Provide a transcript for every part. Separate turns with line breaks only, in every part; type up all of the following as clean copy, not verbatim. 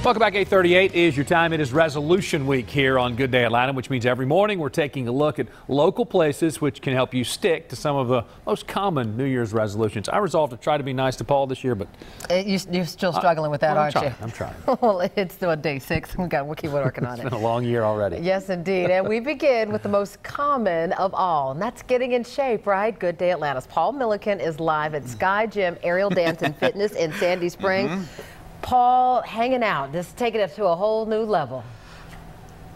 Welcome back. 8:38 is your time. It is Resolution Week here on Good Day Atlanta, which means every morning we're taking a look at local places which can help you stick to some of the most common New Year's resolutions. I resolved to try to be nice to Paul this year, but
you're still struggling with that, aren't you?
I'm trying.
Well, it's still day 6. We'll keep working on it.
It's been a long year already.
Yes, indeed. And we begin with the most common of all, and that's getting in shape, right? Good Day Atlanta's Paul Milliken is live at Sky Gym Aerial Dance and Fitness in Sandy Springs. Paul hanging out, just taking it to a whole new level.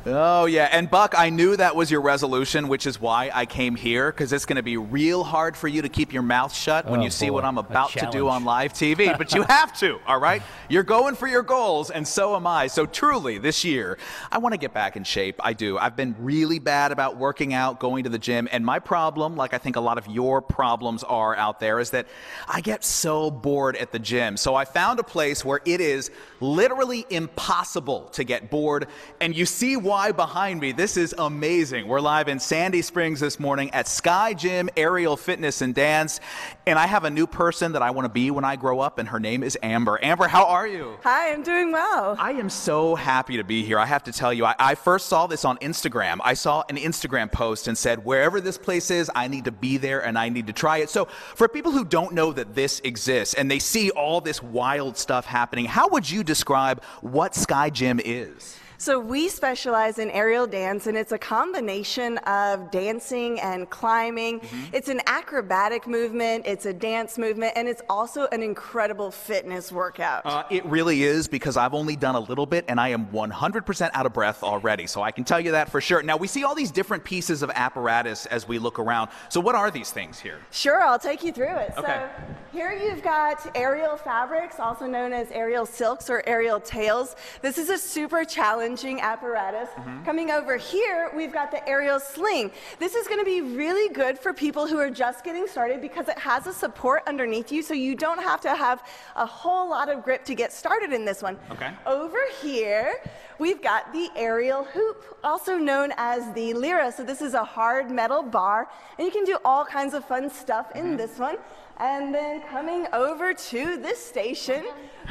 Oh, yeah. And Buck, I knew that was your resolution, which is why I came here, because it's going to be real hard for you to keep your mouth shut when you see what I'm about to do on live TV. But you have to, all right? You're going for your goals, and so am I. So truly, this year, I want to get back in shape. I do. I've been really bad about working out, going to the gym. And my problem, like I think a lot of your problems are out there, is that I get so bored at the gym. So I found a place where it is literally impossible to get bored. And you see why behind me. This is amazing. We're live in Sandy Springs this morning at Sky Gym Aerial Fitness and Dance, and I have a new person that I want to be when I grow up, and her name is Amber. Amber, how are you?
Hi, I'm doing well.
I am so happy to be here. I have to tell you, I first saw this on Instagram. I saw an Instagram post and said, wherever this place is, I need to be there and I need to try it. So for people who don't know that this exists and they see all this wild stuff happening, how would you describe what Sky Gym is?
So we specialize in aerial dance, and it's a combination of dancing and climbing. It's an acrobatic movement, it's a dance movement, and it's also an incredible fitness workout.
It really is, because I've only done a little bit, and I am 100% out of breath already, so I can tell you that for sure. Now, we see all these different pieces of apparatus as we look around. So what are these things here?
Sure, I'll take you through it.
Okay.
So here you've got aerial fabrics, also known as aerial silks or aerial tails. This is a super challenging apparatus. Coming over here, we've got the aerial sling. This is going to be really good for people who are just getting started because it has a support underneath you, so you don't have to have a whole lot of grip to get started in this one.
Okay.
Over here, we've got the aerial hoop, also known as the lyra. So this is a hard metal bar, and you can do all kinds of fun stuff in this one. And then coming over to this station,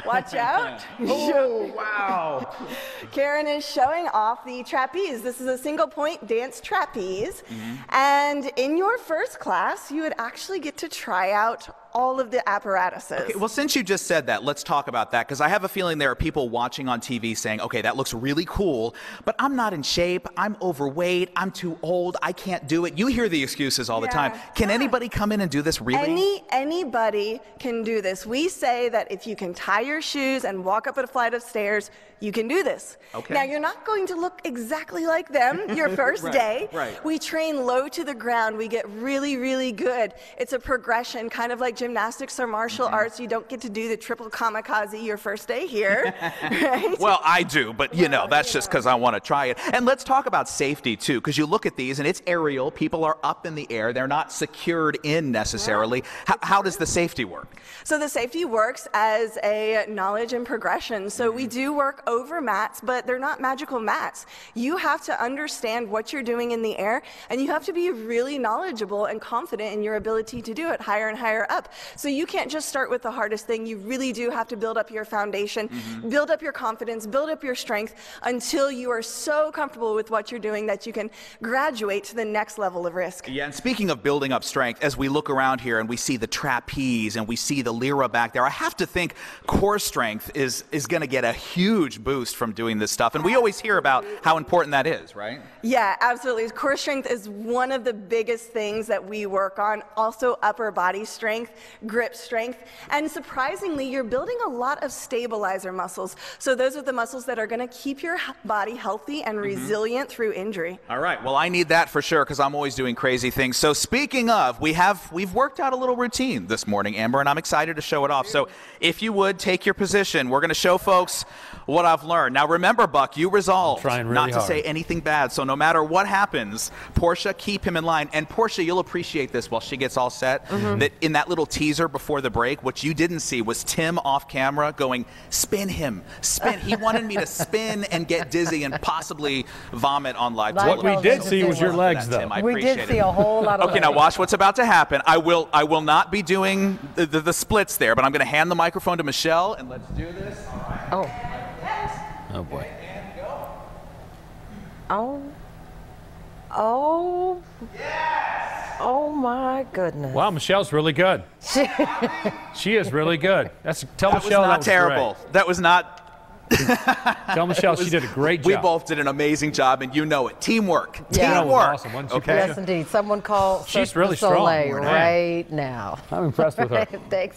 watch out.
Oh, wow.
Karen is showing off the trapeze. This is a single point dance trapeze. And in your first class, you would actually get to try out all of the apparatuses.
Okay, well, since you just said that, let's talk about that, because I have a feeling there are people watching on TV saying, okay, that looks really cool, but I'm not in shape, I'm overweight, I'm too old, I can't do it. You hear the excuses all the time. Can anybody come in and do this really?
Anybody can do this. We say that if you can tie your shoes and walk up a flight of stairs, you can do this.
Okay.
Now, you're not going to look exactly like them your first day.
Right.
We train low to the ground. We get really, really good. It's a progression, kind of like gymnastics or martial arts. You don't get to do the triple kamikaze your first day here, right?
Well, I do, but you know, that's just because I want to try it. And let's talk about safety too, because you look at these and it's aerial. People are up in the air. They're not secured in necessarily. How does the safety work?
So the safety works as a knowledge and progression. So we do work over mats, but they're not magical mats. You have to understand what you're doing in the air, and you have to be really knowledgeable and confident in your ability to do it higher and higher up. So you can't just start with the hardest thing. You really do have to build up your foundation, build up your confidence, build up your strength until you are so comfortable with what you're doing that you can graduate to the next level of risk.
Yeah, and speaking of building up strength, as we look around here and we see the trapeze and we see the lyra back there, I have to think core strength is going to get a huge boost from doing this stuff. And we always hear about how important that is, right?
Yeah, absolutely. Core strength is one of the biggest things that we work on. Also upper body strength, grip strength, and surprisingly, you're building a lot of stabilizer muscles. So those are the muscles that are going to keep your body healthy and resilient through injury.
All right. Well, I need that for sure because I'm always doing crazy things. So speaking of, we've worked out a little routine this morning, Amber, and I'm excited to show it off. So if you would take your position, we're going to show folks what I've learned. Now remember, Buck, you resolved not to say anything bad. So no matter what happens, Portia, keep him in line. And Portia, you'll appreciate this while she gets all set. That in that little teaser before the break, what you didn't see was Tim off camera going, spin him, spin. He wanted me to spin and get dizzy and possibly vomit on live television.
What we did see was your legs, though.
We did see a whole lot of
Okay, now watch what's about to happen. I will not be doing the splits there, but I'm going to hand the microphone to Michelle, and let's do this. All right.
Oh.
Oh, boy.
Oh, oh my goodness.
Wow, Michelle's really good. She is really good. Tell Michelle
that was not terrible.
Great.
That was not.
Tell Michelle she did a great job.
We both did an amazing job, and you know it. Teamwork.
Yeah.
Teamwork.
Awesome, wasn't she?
Okay.
Yes, indeed. Someone call
She's
Cirque
really
du Soleil
strong.
right now.
I'm impressed with her.
Thanks.